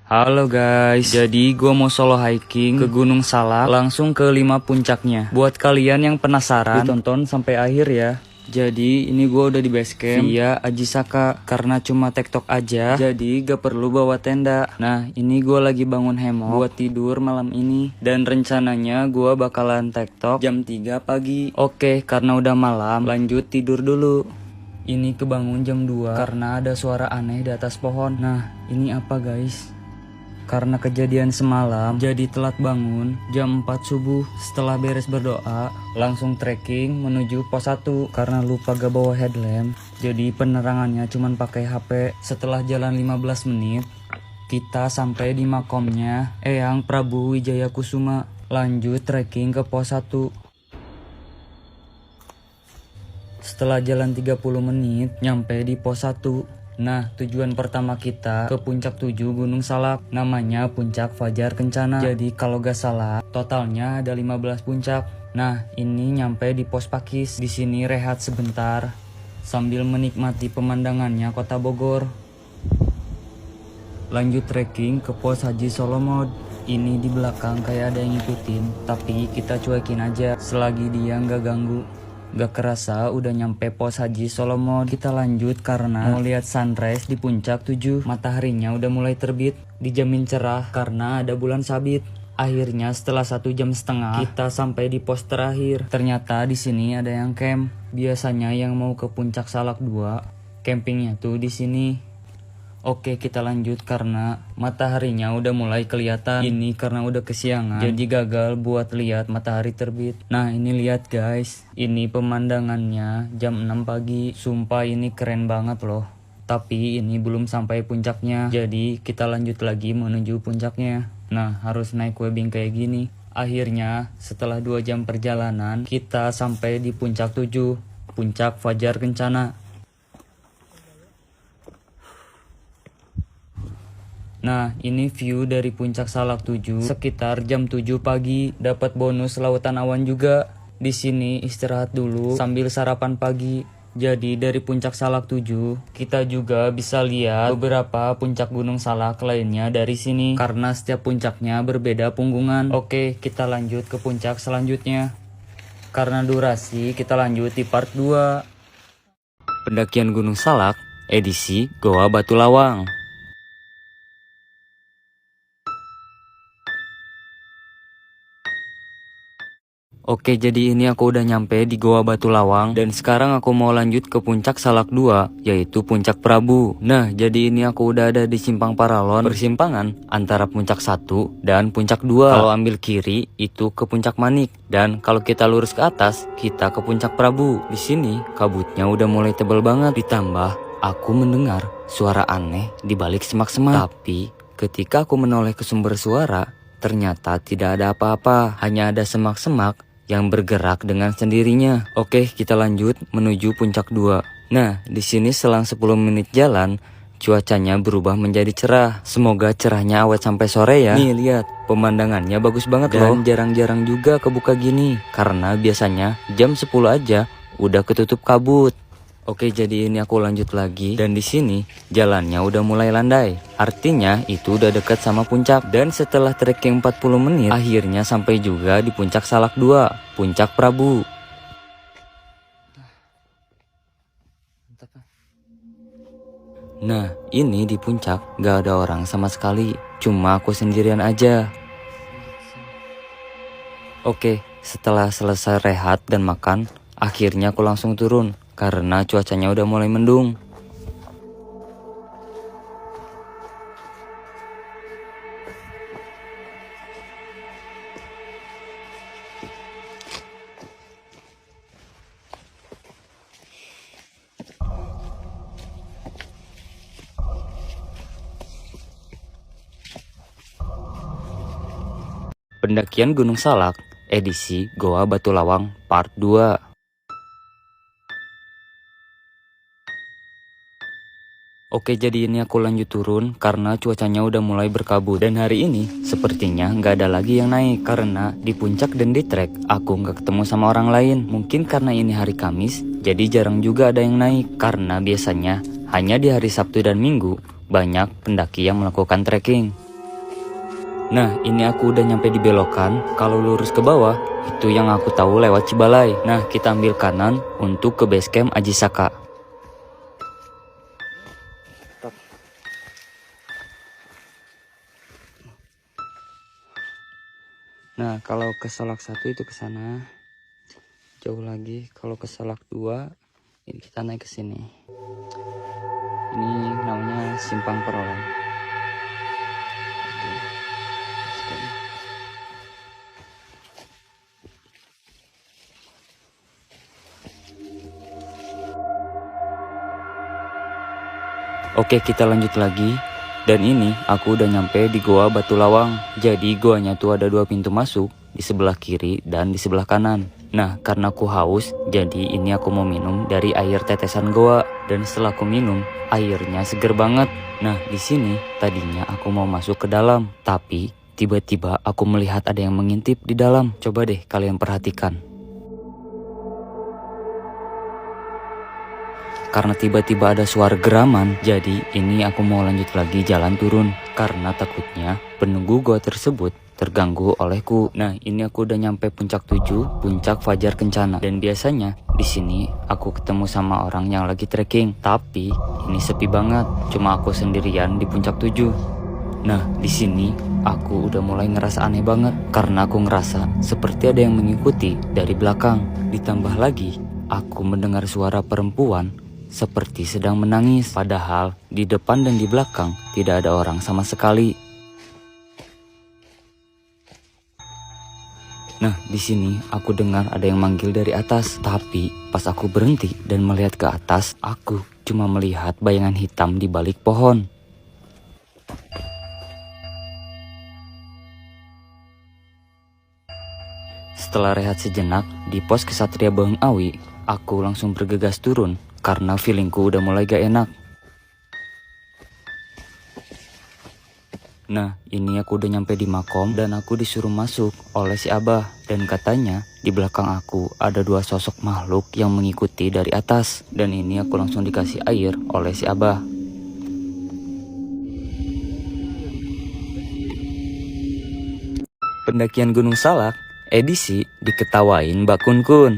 Halo guys, jadi gua mau solo hiking ke Gunung Salak, langsung ke 5 puncaknya. Buat kalian yang penasaran, ditonton sampai akhir ya. Jadi ini gua udah di base camp via Ajisaka, karena cuma tektok aja, jadi gak perlu bawa tenda. Nah ini gua lagi bangun hemok buat tidur malam ini, dan rencananya gua bakalan tektok jam 3 pagi. Oke, karena udah malam, lanjut tidur dulu. Ini kebangun jam 2 karena ada suara aneh di atas pohon. Nah ini apa guys? Karena kejadian semalam, jadi telat bangun jam 4 subuh. Setelah beres berdoa, langsung trekking menuju pos 1. Karena lupa gak bawa headlamp, jadi penerangannya cuman pakai HP. Setelah jalan 15 menit, kita sampai di makomnya Eyang Prabu Wijaya Kusuma. Lanjut trekking ke pos 1. Setelah jalan 30 menit, nyampe di pos 1. Nah, tujuan pertama kita ke puncak 7 Gunung Salak, namanya Puncak Fajar Kencana. Jadi kalau gak salah, totalnya ada 15 puncak. Nah, ini nyampe di pos Pakis. Di sini rehat sebentar sambil menikmati pemandangannya Kota Bogor. Lanjut trekking ke pos Haji Solomod. Ini di belakang kayak ada yang ngikutin, tapi kita cuekin aja selagi dia nggak ganggu. Gak kerasa udah nyampe pos Haji Solomod. Kita lanjut karena mau lihat sunrise di puncak 7. Mataharinya udah mulai terbit, dijamin cerah karena ada bulan sabit. Akhirnya setelah 1,5 jam kita sampai di pos terakhir. Ternyata di sini ada yang camp. Biasanya yang mau ke puncak Salak 2, campingnya tuh di sini. Oke, kita lanjut karena mataharinya udah mulai kelihatan. Ini karena udah kesiangan, jadi gagal buat lihat matahari terbit. Nah ini lihat guys, ini pemandangannya jam 6 pagi. Sumpah ini keren banget loh. Tapi ini belum sampai puncaknya, jadi kita lanjut lagi menuju puncaknya. Nah harus naik webbing kayak gini. Akhirnya setelah 2 jam perjalanan, kita sampai di puncak 7, Puncak Fajar Kencana. Nah ini view dari puncak Salak 7 sekitar jam 7 pagi. Dapat bonus lautan awan juga. Di sini istirahat dulu sambil sarapan pagi. Jadi dari puncak Salak 7 kita juga bisa lihat beberapa puncak Gunung Salak lainnya dari sini, karena setiap puncaknya berbeda punggungan. Oke, kita lanjut ke puncak selanjutnya. Karena durasi, kita lanjut di part 2. Pendakian Gunung Salak edisi Goa Batu Lawang. Oke, jadi ini aku udah nyampe di Goa Batu Lawang, dan sekarang aku mau lanjut ke puncak Salak 2, yaitu Puncak Prabu. Nah, jadi ini aku udah ada di simpang paralon, persimpangan antara puncak 1 dan puncak 2. Kalau ambil kiri itu ke puncak Manik, dan kalau kita lurus ke atas kita ke puncak Prabu. Di sini kabutnya udah mulai tebal banget, ditambah aku mendengar suara aneh di balik semak-semak. Tapi ketika aku menoleh ke sumber suara, ternyata tidak ada apa-apa, hanya ada semak-semak yang bergerak dengan sendirinya. Oke, kita lanjut menuju puncak 2. Nah, di sini selang 10 menit jalan, cuacanya berubah menjadi cerah. Semoga cerahnya awet sampai sore ya. Nih lihat, pemandangannya bagus banget loh. Dan jarang-jarang juga kebuka gini, karena biasanya jam 10 aja udah ketutup kabut. Oke, jadi ini aku lanjut lagi, dan di sini jalannya udah mulai landai. Artinya itu udah dekat sama puncak. Dan setelah trekking 40 menit, akhirnya sampai juga di puncak Salak 2, Puncak Prabu. Nah, ini di puncak gak ada orang sama sekali, cuma aku sendirian aja. Oke, setelah selesai rehat dan makan, akhirnya aku langsung turun karena cuacanya udah mulai mendung. Pendakian Gunung Salak edisi Goa Batu Lawang part 2. Oke, jadi ini aku lanjut turun karena cuacanya udah mulai berkabut. Dan hari ini sepertinya nggak ada lagi yang naik, karena di puncak dan di trek aku nggak ketemu sama orang lain. Mungkin karena ini hari Kamis, jadi jarang juga ada yang naik. Karena biasanya hanya di hari Sabtu dan Minggu banyak pendaki yang melakukan trekking. Nah, ini aku udah nyampe di belokan. Kalau lurus ke bawah, itu yang aku tahu lewat Cibalai. Nah, kita ambil kanan untuk ke base camp Ajisaka. Nah, kalau ke Salak 1 itu ke sana. Jauh lagi. Kalau ke Salak 2, ini kita naik ke sini. Ini namanya Simpang Perolan. Oke, kita lanjut lagi. Dan ini aku udah nyampe di Goa Batu Lawang. Jadi goanya tuh ada 2 pintu masuk, di sebelah kiri dan di sebelah kanan. Nah, karena aku haus, jadi ini aku mau minum dari air tetesan goa. Dan setelah aku minum, airnya seger banget. Nah, di sini tadinya aku mau masuk ke dalam, tapi tiba-tiba aku melihat ada yang mengintip di dalam. Coba deh kalian perhatikan. Karena tiba-tiba ada suara geraman, jadi ini aku mau lanjut lagi jalan turun. Karena takutnya penunggu gua tersebut terganggu olehku. Nah, ini aku udah nyampe puncak 7, puncak Fajar Kencana. Dan biasanya di sini aku ketemu sama orang yang lagi trekking. Tapi ini sepi banget, cuma aku sendirian di puncak 7. Nah, di sini aku udah mulai ngerasa aneh banget. Karena aku ngerasa seperti ada yang mengikuti dari belakang. Ditambah lagi, aku mendengar suara perempuan seperti sedang menangis, padahal di depan dan di belakang tidak ada orang sama sekali. Nah, di sini aku dengar ada yang manggil dari atas, tapi pas aku berhenti dan melihat ke atas, aku cuma melihat bayangan hitam di balik pohon. Setelah rehat sejenak di pos Kesatria Beng Awi, aku langsung bergegas turun. Karena feelingku udah mulai gak enak. Nah, ini aku udah nyampe di makom dan aku disuruh masuk oleh si Abah. Dan katanya di belakang aku ada 2 sosok makhluk yang mengikuti dari atas. Dan ini aku langsung dikasih air oleh si Abah. Pendakian Gunung Salak, edisi diketawain Mbak Kun Kun.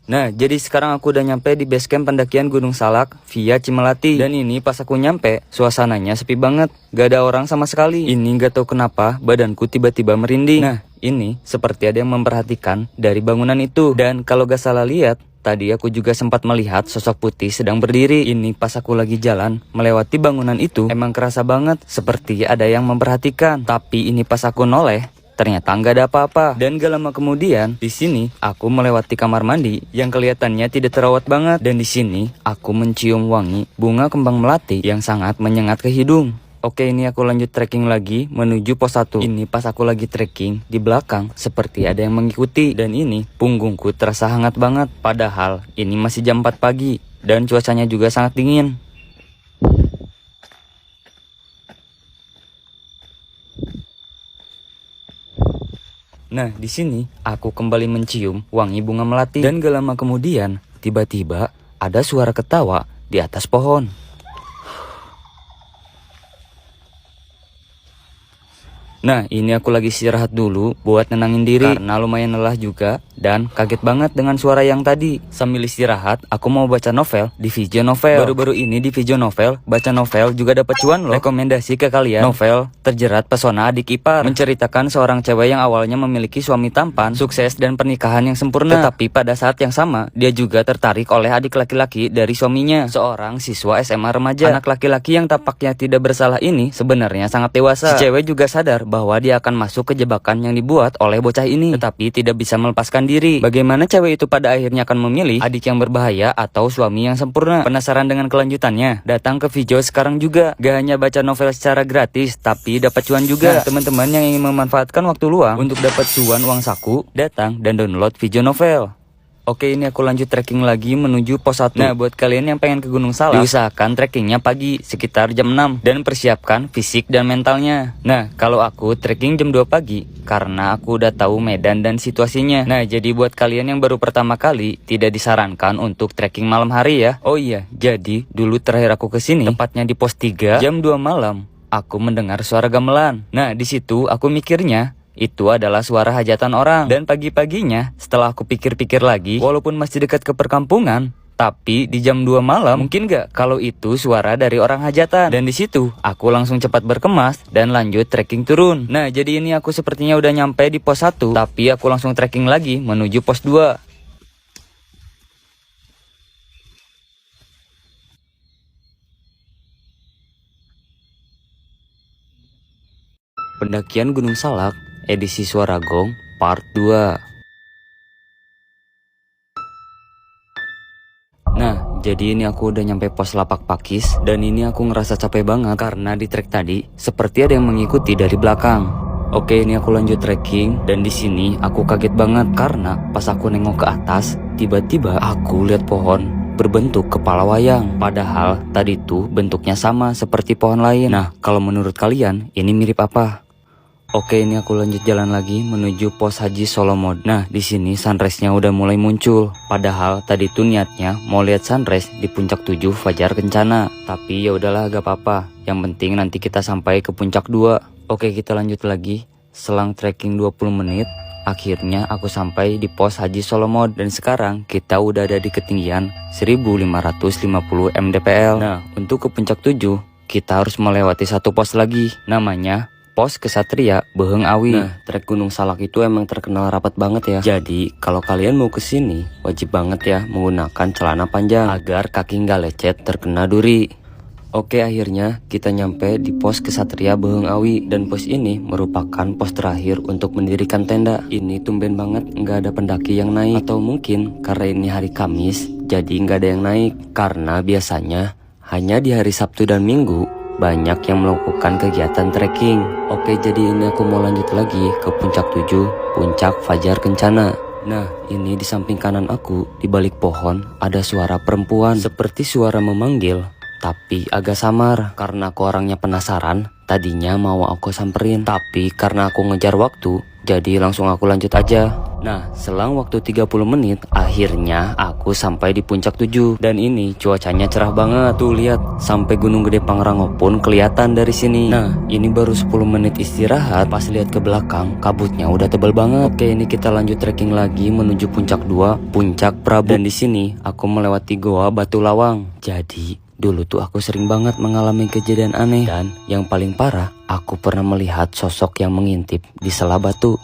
Nah, jadi sekarang aku udah nyampe di base camp pendakian Gunung Salak via Cimelati. Dan ini pas aku nyampe, suasananya sepi banget. Gak ada orang sama sekali. Ini gak tahu kenapa badanku tiba-tiba merinding. Nah, ini seperti ada yang memperhatikan dari bangunan itu. Dan kalau gak salah lihat, tadi aku juga sempat melihat sosok putih sedang berdiri. Ini pas aku lagi jalan melewati bangunan itu, emang kerasa banget seperti ada yang memperhatikan. Tapi ini pas aku noleh, ternyata nggak ada apa-apa. Dan gak lama kemudian, di sini aku melewati kamar mandi yang kelihatannya tidak terawat banget. Dan di sini aku mencium wangi bunga kembang melati yang sangat menyengat ke hidung. Oke, ini aku lanjut trekking lagi menuju pos 1. Ini pas aku lagi trekking, di belakang seperti ada yang mengikuti. Dan ini punggungku terasa hangat banget. Padahal ini masih jam 4 pagi dan cuacanya juga sangat dingin. Nah, di sini aku kembali mencium wangi bunga melati. Dan gak lama kemudian, tiba-tiba ada suara ketawa di atas pohon. Nah, ini aku lagi istirahat dulu buat nenangin diri karena lumayan lelah juga dan kaget banget dengan suara yang tadi. Sambil istirahat, aku mau baca novel di Vijo Novel. Baru-baru ini di Vijo Novel, baca novel juga dapat cuan loh. Rekomendasi ke kalian, novel Terjerat Pesona Adik Ipar. Menceritakan seorang cewek yang awalnya memiliki suami tampan, sukses dan pernikahan yang sempurna. Tetapi pada saat yang sama, dia juga tertarik oleh adik laki-laki dari suaminya, seorang siswa SMA remaja. Anak laki-laki yang tampaknya tidak bersalah ini sebenarnya sangat dewasa. Si cewek juga sadar bahwa dia akan masuk ke jebakan yang dibuat oleh bocah ini, tetapi tidak bisa melepaskan diri. Bagaimana cewek itu pada akhirnya akan memilih adik yang berbahaya atau suami yang sempurna? Penasaran dengan kelanjutannya? Datang ke Vijo sekarang juga. Gak hanya baca novel secara gratis, tapi dapat cuan juga. Nah, teman-teman yang ingin memanfaatkan waktu luang untuk dapat cuan uang saku, datang dan download Vijo Novel. Oke, ini aku lanjut trekking lagi menuju pos 1. Nah, buat kalian yang pengen ke Gunung Salak, diusahakan trekkingnya pagi, sekitar jam 6. Dan persiapkan fisik dan mentalnya. Nah, kalau aku trekking jam 2 pagi, karena aku udah tahu medan dan situasinya. Nah, jadi buat kalian yang baru pertama kali, tidak disarankan untuk trekking malam hari ya. Oh iya, jadi dulu terakhir aku kesini, tepatnya di pos 3, jam 2 malam. aku mendengar suara gamelan. Nah, di situ aku mikirnya itu adalah suara hajatan orang. Dan pagi-paginya, setelah aku pikir-pikir lagi, walaupun masih dekat ke perkampungan, tapi di jam 2 malam, mungkin gak kalau itu suara dari orang hajatan. Dan di situ, aku langsung cepat berkemas dan lanjut trekking turun. Nah, jadi ini aku sepertinya udah nyampe di pos 1, tapi aku langsung trekking lagi menuju pos 2. Pendakian Gunung Salak, edisi Suara Gong, part 2. Nah, jadi ini aku udah nyampe pos Lapak Pakis, dan ini aku ngerasa capek banget karena di trek tadi seperti ada yang mengikuti dari belakang. Oke, ini aku lanjut trekking, dan di sini aku kaget banget karena pas aku nengok ke atas, tiba-tiba aku lihat pohon berbentuk kepala wayang. Padahal tadi tuh bentuknya sama seperti pohon lain. Nah, kalau menurut kalian ini mirip apa? Oke, ini aku lanjut jalan lagi menuju pos Haji Solomod. Nah, di sini sunrise-nya udah mulai muncul. Padahal tadi tuh niatnya mau lihat sunrise di puncak 7 Fajar Kencana. Tapi ya udahlah, gak apa-apa. Yang penting nanti kita sampai ke puncak 2. Oke, kita lanjut lagi. Selang trekking 20 menit, akhirnya aku sampai di pos Haji Solomod. Dan sekarang kita udah ada di ketinggian 1550 mdpl. Nah, untuk ke puncak 7, kita harus melewati satu pos lagi. Namanya Pos Kesatria Beheng Awi. Nah, trek Gunung Salak itu emang terkenal rapat banget ya. Jadi, kalau kalian mau kesini, wajib banget ya menggunakan celana panjang agar kaki nggak lecet terkena duri. Oke, akhirnya kita nyampe di pos Kesatria Beheng Awi. Dan pos ini merupakan pos terakhir untuk mendirikan tenda. Ini tumben banget nggak ada pendaki yang naik. Atau mungkin karena ini hari Kamis, jadi nggak ada yang naik. Karena biasanya hanya di hari Sabtu dan Minggu banyak yang melakukan kegiatan trekking. Oke, jadi ini aku mau lanjut lagi ke puncak 7, puncak Fajar Kencana. Nah, ini di samping kanan aku, di balik pohon, ada suara perempuan. Seperti suara memanggil, tapi agak samar. Karena aku orangnya penasaran, tadinya mau aku samperin. Tapi karena aku ngejar waktu, jadi langsung aku lanjut aja. Nah, selang waktu 30 menit, akhirnya aku sampai di puncak 7. Dan ini cuacanya cerah banget. Tuh lihat, sampai Gunung Gede Pangrango pun kelihatan dari sini. Nah, ini baru 10 menit istirahat. Pas lihat ke belakang, kabutnya udah tebal banget. Oke, ini kita lanjut trekking lagi menuju puncak 2, puncak Prabu. Dan di sini aku melewati Goa Batu Lawang. Jadi dulu tuh aku sering banget mengalami kejadian aneh. Dan yang paling parah, aku pernah melihat sosok yang mengintip di sela batu.